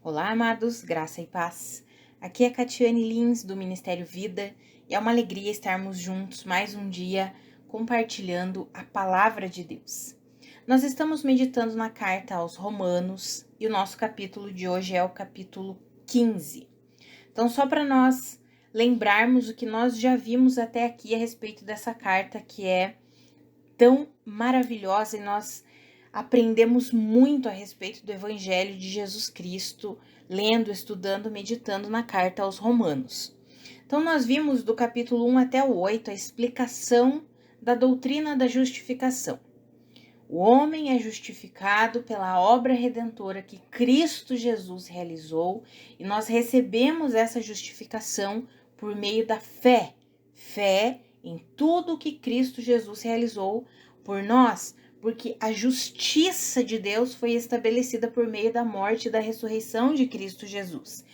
Olá, amados, graça e paz. Aqui é Catiane Lins, do Ministério Vida, e é uma alegria estarmos juntos mais um dia compartilhando a palavra de Deus. Nós estamos meditando na carta aos Romanos e o nosso capítulo de hoje é o capítulo 15. Então, só para nós lembrarmos o que nós já vimos até aqui a respeito dessa carta que é tão maravilhosa e nós aprendemos muito a respeito do Evangelho de Jesus Cristo, lendo, estudando, meditando na carta aos Romanos. Então, nós vimos do capítulo 1 até o 8 a explicação da doutrina da justificação. O homem é justificado pela obra redentora que Cristo Jesus realizou e nós recebemos essa justificação por meio da fé. Fé em tudo que Cristo Jesus realizou por nós, porque a justiça de Deus foi estabelecida por meio da morte e da ressurreição de Cristo Jesus.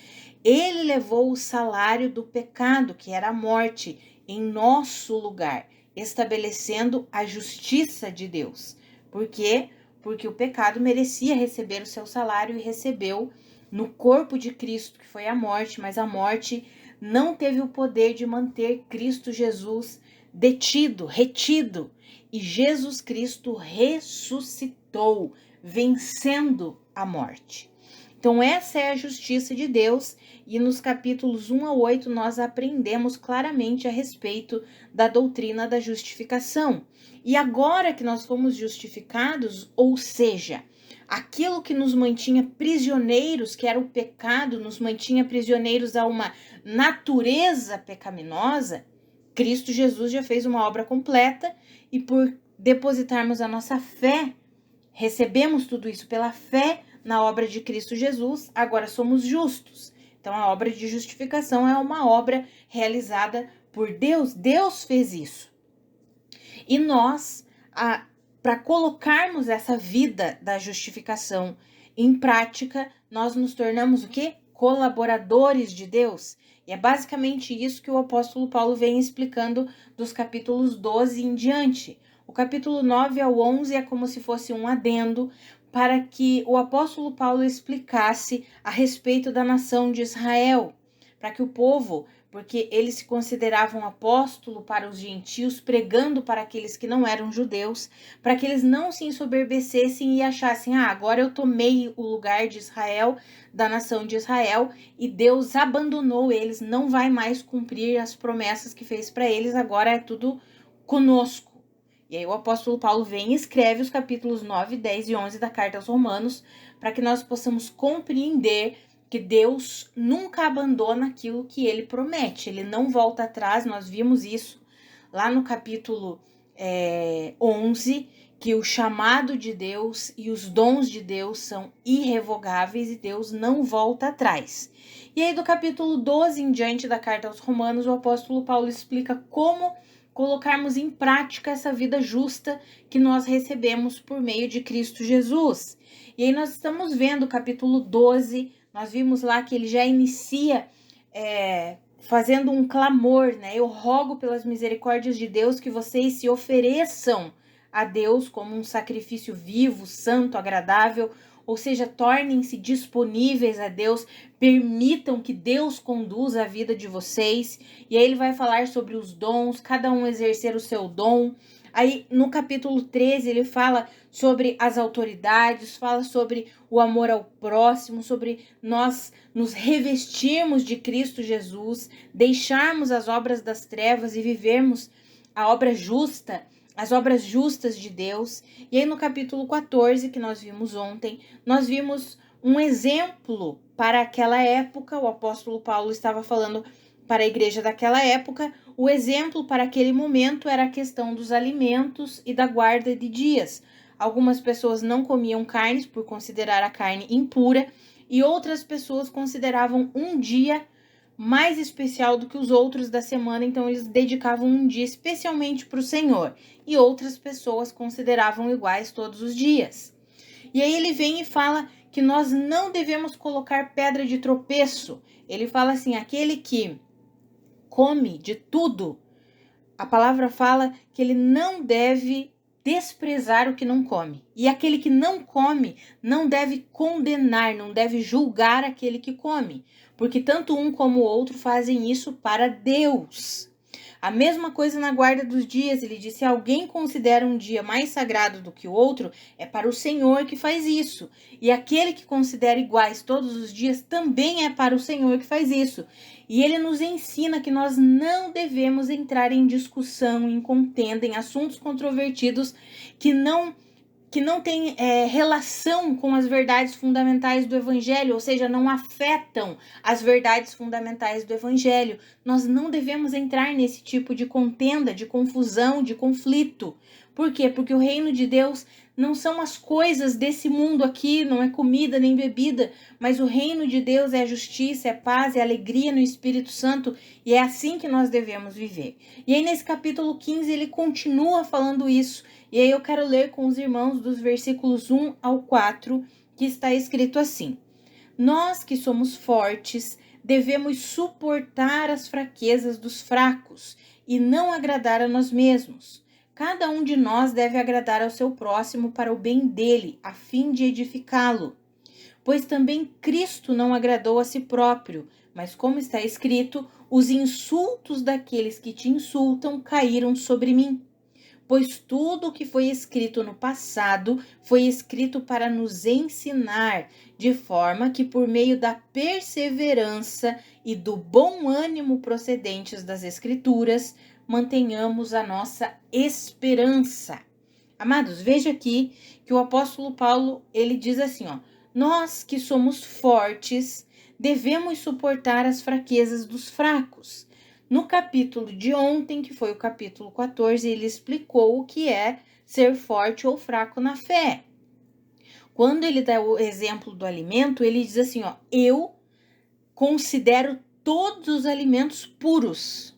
Ele levou o salário do pecado, que era a morte, em nosso lugar, estabelecendo a justiça de Deus. Por quê? Porque o pecado merecia receber o seu salário e recebeu no corpo de Cristo, que foi a morte, mas a morte não teve o poder de manter Cristo Jesus detido, retido. E Jesus Cristo ressuscitou, vencendo a morte. Então, essa é a justiça de Deus, e nos capítulos 1 a 8 nós aprendemos claramente a respeito da doutrina da justificação. E agora que nós fomos justificados, ou seja, aquilo que nos mantinha prisioneiros, que era o pecado, nos mantinha prisioneiros a uma natureza pecaminosa, Cristo Jesus já fez uma obra completa e por depositarmos a nossa fé, recebemos tudo isso pela fé na obra de Cristo Jesus, agora somos justos. Então a obra de justificação é uma obra realizada por Deus. Deus fez isso. E nós, para colocarmos essa vida da justificação em prática, nós nos tornamos o quê? Colaboradores de Deus. E é basicamente isso que o apóstolo Paulo vem explicando dos capítulos 12 em diante. O capítulo 9 ao 11 é como se fosse um adendo para que o apóstolo Paulo explicasse a respeito da nação de Israel, para que o povo, porque eles se consideravam apóstolo para os gentios, pregando para aqueles que não eram judeus, para que eles não se ensoberbecessem e achassem, agora eu tomei o lugar de Israel, da nação de Israel, e Deus abandonou eles, não vai mais cumprir as promessas que fez para eles, agora é tudo conosco. E aí o apóstolo Paulo vem e escreve os capítulos 9, 10 e 11 da carta aos Romanos, para que nós possamos compreender que Deus nunca abandona aquilo que ele promete, ele não volta atrás. Nós vimos isso lá no capítulo 11, que o chamado de Deus e os dons de Deus são irrevogáveis e Deus não volta atrás. E aí do capítulo 12 em diante da carta aos Romanos, o apóstolo Paulo explica como colocarmos em prática essa vida justa que nós recebemos por meio de Cristo Jesus. E aí nós estamos vendo o capítulo 12, nós vimos lá que ele já inicia fazendo um clamor, né? Eu rogo pelas misericórdias de Deus que vocês se ofereçam a Deus como um sacrifício vivo, santo, agradável, ou seja, tornem-se disponíveis a Deus, permitam que Deus conduza a vida de vocês. E aí ele vai falar sobre os dons, cada um exercer o seu dom. Aí no capítulo 13 ele fala sobre as autoridades, fala sobre o amor ao próximo, sobre nós nos revestirmos de Cristo Jesus, deixarmos as obras das trevas e vivermos a obra justa, as obras justas de Deus. E aí no capítulo 14, que nós vimos ontem, nós vimos um exemplo para aquela época. O apóstolo Paulo estava falando para a igreja daquela época. O exemplo para aquele momento era a questão dos alimentos e da guarda de dias. Algumas pessoas não comiam carnes por considerar a carne impura, e outras pessoas consideravam um dia mais especial do que os outros da semana, então eles dedicavam um dia especialmente para o Senhor, e outras pessoas consideravam iguais todos os dias. E aí ele vem e fala que nós não devemos colocar pedra de tropeço. Ele fala assim, aquele que come de tudo, a palavra fala que ele não deve desprezar o que não come. E aquele que não come não deve condenar, não deve julgar aquele que come, porque tanto um como o outro fazem isso para Deus. A mesma coisa na guarda dos dias, ele disse: se alguém considera um dia mais sagrado do que o outro, é para o Senhor que faz isso. E aquele que considera iguais todos os dias, também é para o Senhor que faz isso. E ele nos ensina que nós não devemos entrar em discussão, em contenda, em assuntos controvertidos que não tem relação com as verdades fundamentais do Evangelho, ou seja, não afetam as verdades fundamentais do Evangelho. Nós não devemos entrar nesse tipo de contenda, de confusão, de conflito. Por quê? Porque o reino de Deus não são as coisas desse mundo aqui, não é comida nem bebida, mas o reino de Deus é justiça, é paz, é alegria no Espírito Santo, e é assim que nós devemos viver. E aí nesse capítulo 15 ele continua falando isso. E aí eu quero ler com os irmãos dos versículos 1 ao 4, que está escrito assim: nós que somos fortes, devemos suportar as fraquezas dos fracos e não agradar a nós mesmos. Cada um de nós deve agradar ao seu próximo para o bem dele, a fim de edificá-lo. Pois também Cristo não agradou a si próprio, mas como está escrito, os insultos daqueles que te insultam caíram sobre mim. Pois tudo o que foi escrito no passado foi escrito para nos ensinar, de forma que por meio da perseverança e do bom ânimo procedentes das Escrituras, mantenhamos a nossa esperança. Amados, veja aqui que o apóstolo Paulo, ele diz assim, nós que somos fortes, devemos suportar as fraquezas dos fracos. No capítulo de ontem, que foi o capítulo 14, ele explicou o que é ser forte ou fraco na fé. Quando ele dá o exemplo do alimento, ele diz assim, eu considero todos os alimentos puros.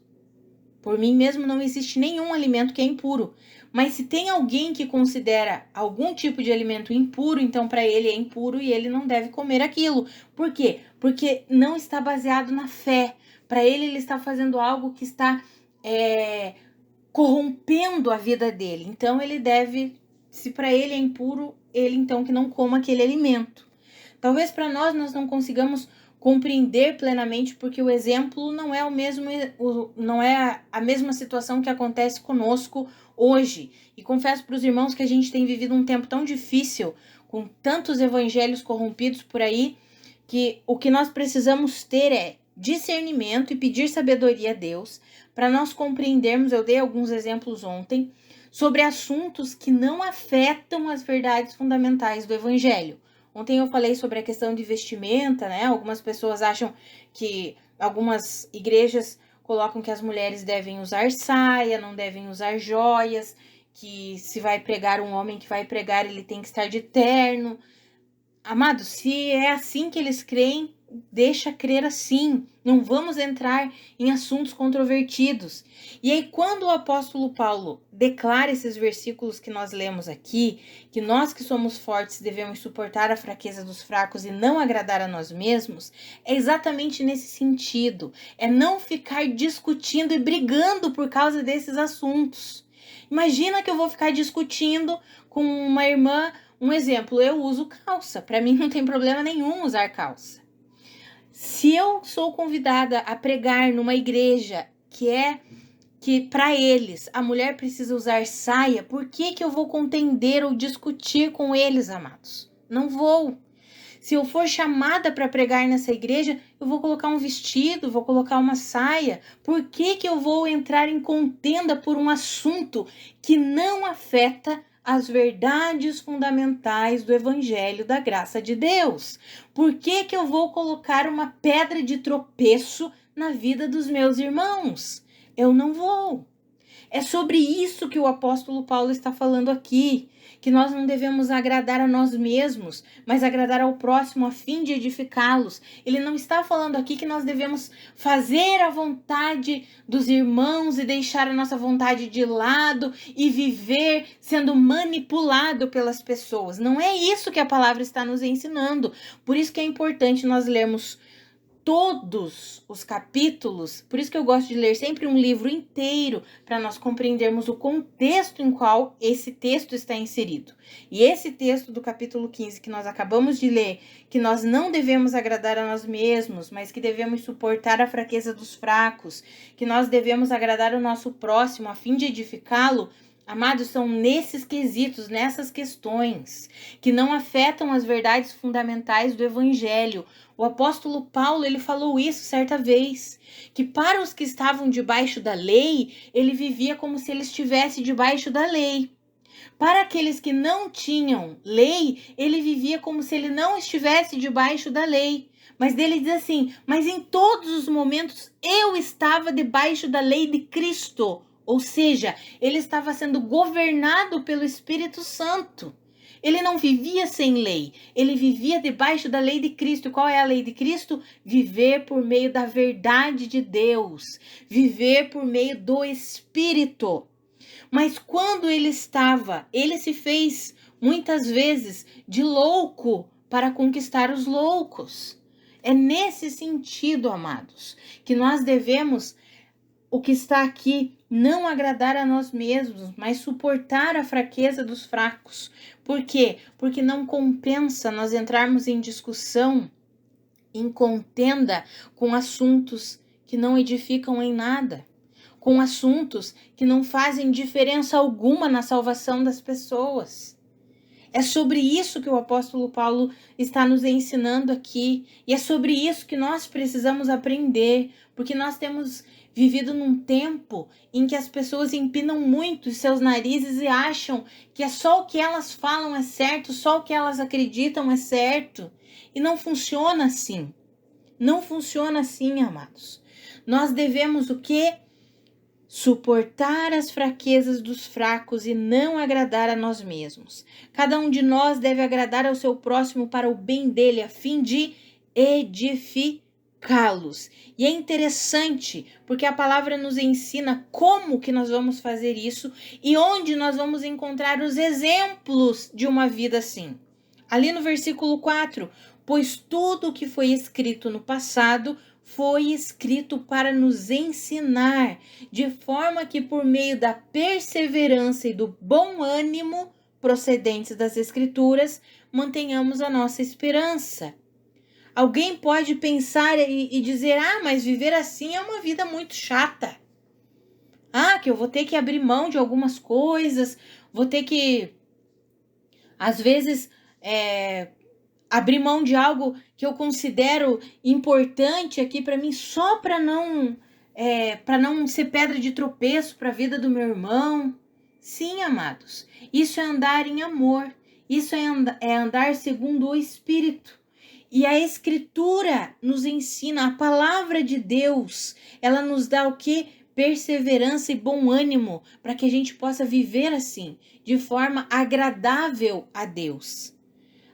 Por mim mesmo não existe nenhum alimento que é impuro. Mas se tem alguém que considera algum tipo de alimento impuro, então para ele é impuro e ele não deve comer aquilo. Por quê? Porque não está baseado na fé. Para ele está fazendo algo que está corrompendo a vida dele. Então ele deve, se para ele é impuro, ele então que não coma aquele alimento. Talvez para nós não consigamos compreender plenamente, porque o exemplo não é não é a mesma situação que acontece conosco hoje. E confesso para os irmãos que a gente tem vivido um tempo tão difícil, com tantos evangelhos corrompidos por aí, que o que nós precisamos ter é discernimento e pedir sabedoria a Deus para nós compreendermos, eu dei alguns exemplos ontem, sobre assuntos que não afetam as verdades fundamentais do evangelho. Ontem eu falei sobre a questão de vestimenta, né? Algumas pessoas acham que algumas igrejas colocam que as mulheres devem usar saia, não devem usar joias, que se vai pregar um homem que vai pregar, ele tem que estar de terno. Amados, se é assim que eles creem, deixa crer assim. Não vamos entrar em assuntos controvertidos. E aí, quando o apóstolo Paulo declara esses versículos que nós lemos aqui, que nós que somos fortes devemos suportar a fraqueza dos fracos e não agradar a nós mesmos, é exatamente nesse sentido. É não ficar discutindo e brigando por causa desses assuntos. Imagina que eu vou ficar discutindo com uma irmã. Um exemplo, eu uso calça. Para mim não tem problema nenhum usar calça. Se eu sou convidada a pregar numa igreja que para eles a mulher precisa usar saia, por que eu vou contender ou discutir com eles, amados? Não vou. Se eu for chamada para pregar nessa igreja, eu vou colocar um vestido, vou colocar uma saia. Por que eu vou entrar em contenda por um assunto que não afeta as verdades fundamentais do evangelho da graça de Deus? Por que eu vou colocar uma pedra de tropeço na vida dos meus irmãos? Eu não vou. É sobre isso que o apóstolo Paulo está falando aqui, que nós não devemos agradar a nós mesmos, mas agradar ao próximo a fim de edificá-los. Ele não está falando aqui que nós devemos fazer a vontade dos irmãos e deixar a nossa vontade de lado e viver sendo manipulado pelas pessoas. Não é isso que a palavra está nos ensinando. Por isso que é importante nós lermos todos os capítulos, por isso que eu gosto de ler sempre um livro inteiro, para nós compreendermos o contexto em qual esse texto está inserido. E esse texto do capítulo 15 que nós acabamos de ler, que nós não devemos agradar a nós mesmos, mas que devemos suportar a fraqueza dos fracos, que nós devemos agradar o nosso próximo a fim de edificá-lo, amados, são nesses quesitos, nessas questões, que não afetam as verdades fundamentais do Evangelho. O apóstolo Paulo, ele falou isso certa vez, que para os que estavam debaixo da lei, ele vivia como se ele estivesse debaixo da lei. Para aqueles que não tinham lei, ele vivia como se ele não estivesse debaixo da lei. Mas dele diz assim, mas em todos os momentos eu estava debaixo da lei de Cristo. Ou seja, ele estava sendo governado pelo Espírito Santo. Ele não vivia sem lei, ele vivia debaixo da lei de Cristo. E qual é a lei de Cristo? Viver por meio da verdade de Deus, viver por meio do Espírito. Mas quando ele se fez muitas vezes de louco para conquistar os loucos. É nesse sentido, amados, que nós devemos, o que está aqui, não agradar a nós mesmos, mas suportar a fraqueza dos fracos. Por quê? Porque não compensa nós entrarmos em discussão, em contenda com assuntos que não edificam em nada, com assuntos que não fazem diferença alguma na salvação das pessoas. É sobre isso que o apóstolo Paulo está nos ensinando aqui, e é sobre isso que nós precisamos aprender, porque nós temos vivido num tempo em que as pessoas empinam muito os seus narizes e acham que é só o que elas falam é certo, só o que elas acreditam é certo. E não funciona assim. Não funciona assim, amados. Nós devemos o quê? Suportar as fraquezas dos fracos e não agradar a nós mesmos. Cada um de nós deve agradar ao seu próximo para o bem dele, a fim de edificá-los. E é interessante, porque a palavra nos ensina como que nós vamos fazer isso e onde nós vamos encontrar os exemplos de uma vida assim. Ali no versículo 4, pois tudo o que foi escrito no passado foi escrito para nos ensinar, de forma que por meio da perseverança e do bom ânimo procedentes das Escrituras, mantenhamos a nossa esperança. Alguém pode pensar e dizer, mas viver assim é uma vida muito chata. Que eu vou ter que abrir mão de algumas coisas, vou ter que, às vezes, abrir mão de algo que eu considero importante aqui para mim só para não ser pedra de tropeço para a vida do meu irmão. Sim, amados, isso é andar em amor, isso é andar segundo o Espírito. E a Escritura nos ensina, a palavra de Deus, ela nos dá o quê? Perseverança e bom ânimo para que a gente possa viver assim, de forma agradável a Deus.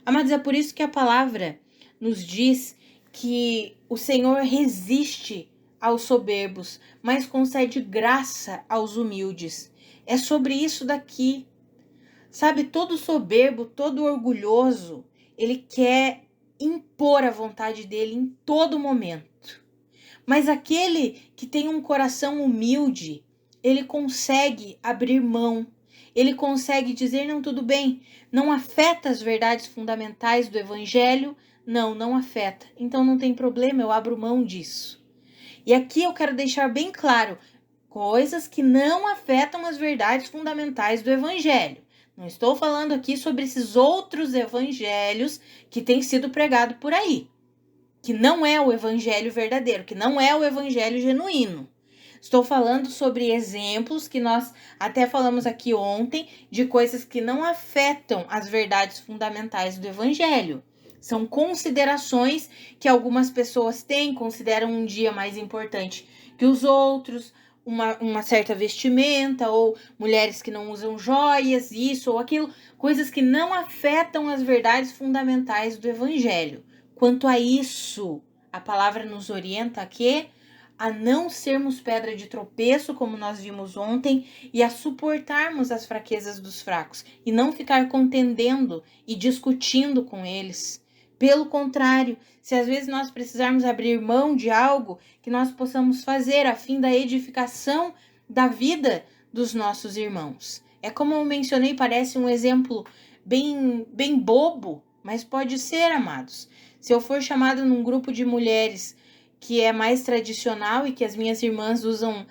Amados, é por isso que a palavra nos diz que o Senhor resiste aos soberbos, mas concede graça aos humildes. É sobre isso daqui. Sabe, todo soberbo, todo orgulhoso, ele quer impor a vontade dele em todo momento. Mas aquele que tem um coração humilde, ele consegue abrir mão. Ele consegue dizer, não, tudo bem, não afeta as verdades fundamentais do Evangelho? Não afeta. Então não tem problema, eu abro mão disso. E aqui eu quero deixar bem claro, coisas que não afetam as verdades fundamentais do Evangelho. Não estou falando aqui sobre esses outros evangelhos que têm sido pregados por aí, que não é o Evangelho verdadeiro, que não é o Evangelho genuíno. Estou falando sobre exemplos que nós até falamos aqui ontem, de coisas que não afetam as verdades fundamentais do Evangelho. São considerações que algumas pessoas têm, consideram um dia mais importante que os outros, uma certa vestimenta, ou mulheres que não usam joias, isso ou aquilo, coisas que não afetam as verdades fundamentais do Evangelho. Quanto a isso, a palavra nos orienta a quê? A não sermos pedra de tropeço, como nós vimos ontem, e a suportarmos as fraquezas dos fracos, e não ficar contendendo e discutindo com eles. Pelo contrário, se às vezes nós precisarmos abrir mão de algo, que nós possamos fazer a fim da edificação da vida dos nossos irmãos. É como eu mencionei, parece um exemplo bem bobo, mas pode ser, amados. Se eu for chamada num grupo de mulheres que é mais tradicional e que as minhas irmãs usam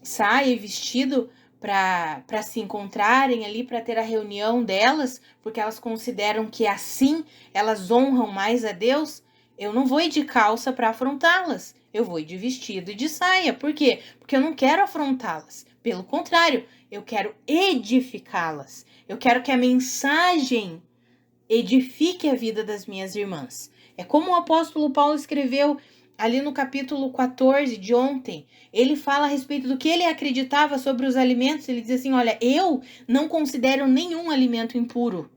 saia e vestido para se encontrarem ali, para ter a reunião delas, porque elas consideram que assim elas honram mais a Deus, eu não vou ir de calça para afrontá-las. Eu vou ir de vestido e de saia. Por quê? Porque eu não quero afrontá-las. Pelo contrário, eu quero edificá-las. Eu quero que a mensagem edifique a vida das minhas irmãs. É como o apóstolo Paulo escreveu ali no capítulo 14 de ontem. Ele fala a respeito do que ele acreditava sobre os alimentos. Ele diz assim, olha, eu não considero nenhum alimento impuro.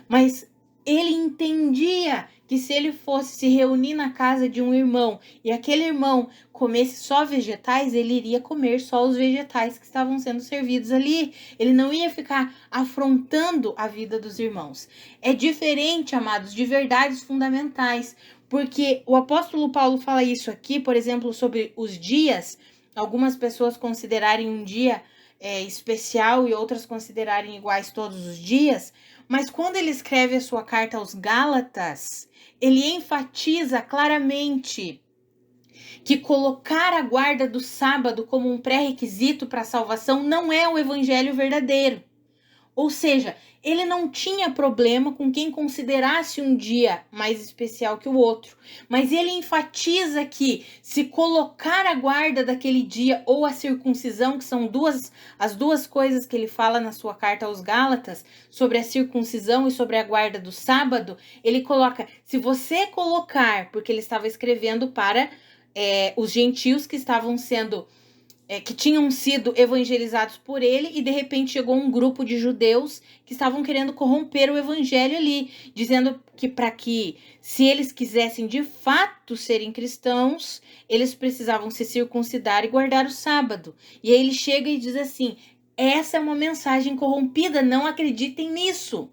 Mas ele entendia que se ele fosse se reunir na casa de um irmão e aquele irmão comesse só vegetais, ele iria comer só os vegetais que estavam sendo servidos ali. Ele não ia ficar afrontando a vida dos irmãos. É diferente, amados, de verdades fundamentais, porque o apóstolo Paulo fala isso aqui, por exemplo, sobre os dias. Algumas pessoas considerarem um dia especial e outras considerarem iguais todos os dias. Mas quando ele escreve a sua carta aos Gálatas, ele enfatiza claramente que colocar a guarda do sábado como um pré-requisito para a salvação não é o evangelho verdadeiro. Ou seja, ele não tinha problema com quem considerasse um dia mais especial que o outro. Mas ele enfatiza que se colocar a guarda daquele dia ou a circuncisão, que são as duas coisas que ele fala na sua carta aos Gálatas, sobre a circuncisão e sobre a guarda do sábado, ele coloca, se você colocar, porque ele estava escrevendo para os gentios que estavam sendo que tinham sido evangelizados por ele, e de repente chegou um grupo de judeus que estavam querendo corromper o evangelho ali, dizendo que para que, se eles quisessem de fato serem cristãos, eles precisavam se circuncidar e guardar o sábado. E aí ele chega e diz assim, essa é uma mensagem corrompida, não acreditem nisso.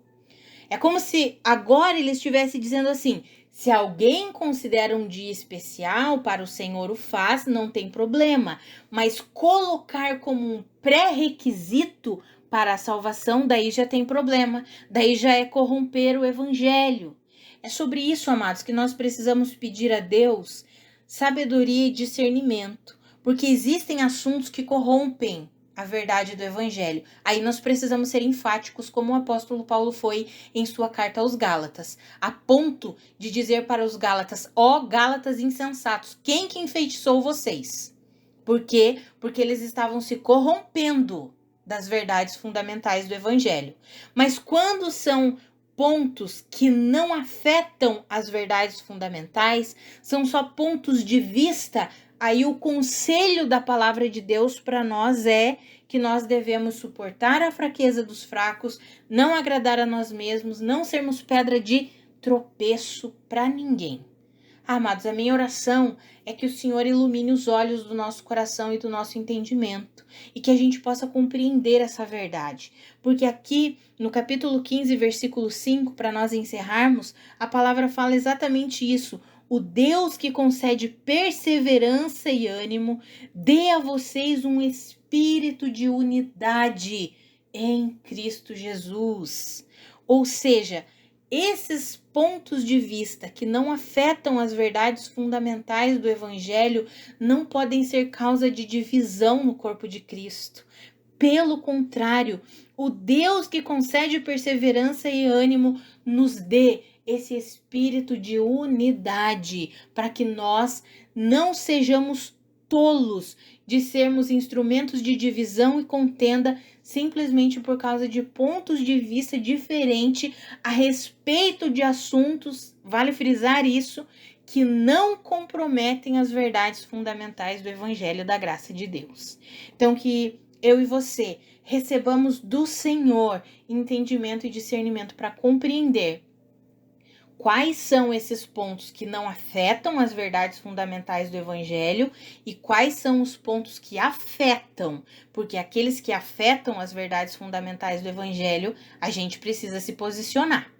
É como se agora ele estivesse dizendo assim, se alguém considera um dia especial para o Senhor o faz, não tem problema. Mas colocar como um pré-requisito para a salvação, daí já tem problema. Daí já é corromper o evangelho. É sobre isso, amados, que nós precisamos pedir a Deus sabedoria e discernimento. Porque existem assuntos que corrompem a verdade do evangelho. Aí nós precisamos ser enfáticos, como o apóstolo Paulo foi em sua carta aos Gálatas, a ponto de dizer para os Gálatas, ó Gálatas insensatos, quem que enfeitiçou vocês? Por quê? Porque eles estavam se corrompendo das verdades fundamentais do evangelho. Mas quando são pontos que não afetam as verdades fundamentais, são só pontos de vista, aí o conselho da palavra de Deus para nós é que nós devemos suportar a fraqueza dos fracos, não agradar a nós mesmos, não sermos pedra de tropeço para ninguém. Amados, a minha oração é que o Senhor ilumine os olhos do nosso coração e do nosso entendimento, e que a gente possa compreender essa verdade. Porque aqui, no capítulo 15, versículo 5, para nós encerrarmos, a palavra fala exatamente isso. O Deus que concede perseverança e ânimo, dê a vocês um espírito de unidade em Cristo Jesus. Ou seja, esses pontos de vista que não afetam as verdades fundamentais do evangelho não podem ser causa de divisão no corpo de Cristo. Pelo contrário, o Deus que concede perseverança e ânimo nos dê esse espírito de unidade, para que nós não sejamos tolos de sermos instrumentos de divisão e contenda simplesmente por causa de pontos de vista diferentes a respeito de assuntos, vale frisar isso, que não comprometem as verdades fundamentais do Evangelho da graça de Deus. Então, que eu e você recebamos do Senhor entendimento e discernimento para compreender quais são esses pontos que não afetam as verdades fundamentais do Evangelho e quais são os pontos que afetam, porque aqueles que afetam as verdades fundamentais do Evangelho, a gente precisa se posicionar.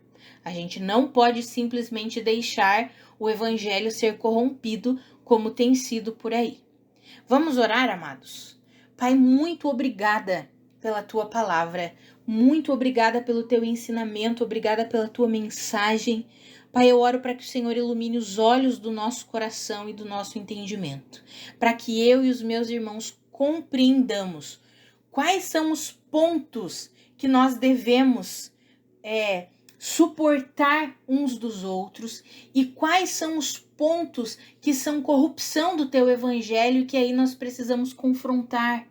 A gente não pode simplesmente deixar o evangelho ser corrompido como tem sido por aí. Vamos orar, amados? Pai, muito obrigada pela tua palavra, muito obrigada pelo teu ensinamento, obrigada pela tua mensagem. Pai, eu oro para que o Senhor ilumine os olhos do nosso coração e do nosso entendimento, para que eu e os meus irmãos compreendamos quais são os pontos que nós devemos suportar uns dos outros e quais são os pontos que são corrupção do teu evangelho e que aí nós precisamos confrontar.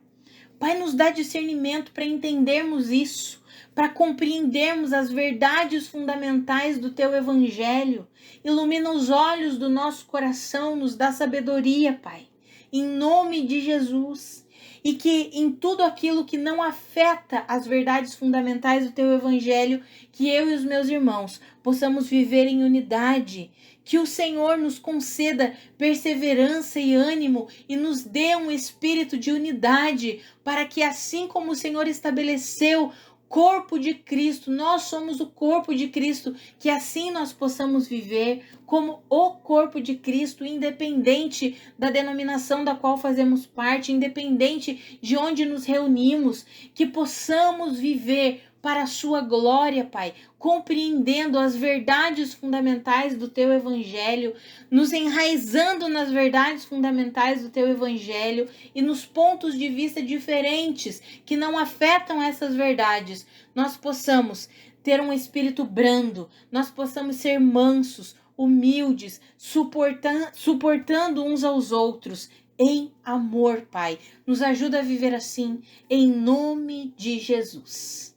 Pai, nos dá discernimento para entendermos isso, para compreendermos as verdades fundamentais do teu evangelho. Ilumina os olhos do nosso coração, nos dá sabedoria, Pai, em nome de Jesus. E que em tudo aquilo que não afeta as verdades fundamentais do teu evangelho, que eu e os meus irmãos possamos viver em unidade, que o Senhor nos conceda perseverança e ânimo e nos dê um espírito de unidade, para que assim como o Senhor estabeleceu corpo de Cristo, nós somos o corpo de Cristo, que assim nós possamos viver como o corpo de Cristo, independente da denominação da qual fazemos parte, independente de onde nos reunimos, que possamos viver para a sua glória, Pai, compreendendo as verdades fundamentais do teu evangelho, nos enraizando nas verdades fundamentais do teu evangelho e nos pontos de vista diferentes que não afetam essas verdades, nós possamos ter um espírito brando, nós possamos ser mansos, humildes, suportando uns aos outros, em amor, Pai. Nos ajuda a viver assim, em nome de Jesus.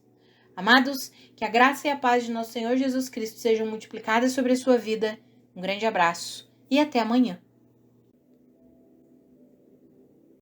Amados, que a graça e a paz de nosso Senhor Jesus Cristo sejam multiplicadas sobre a sua vida. Um grande abraço e até amanhã.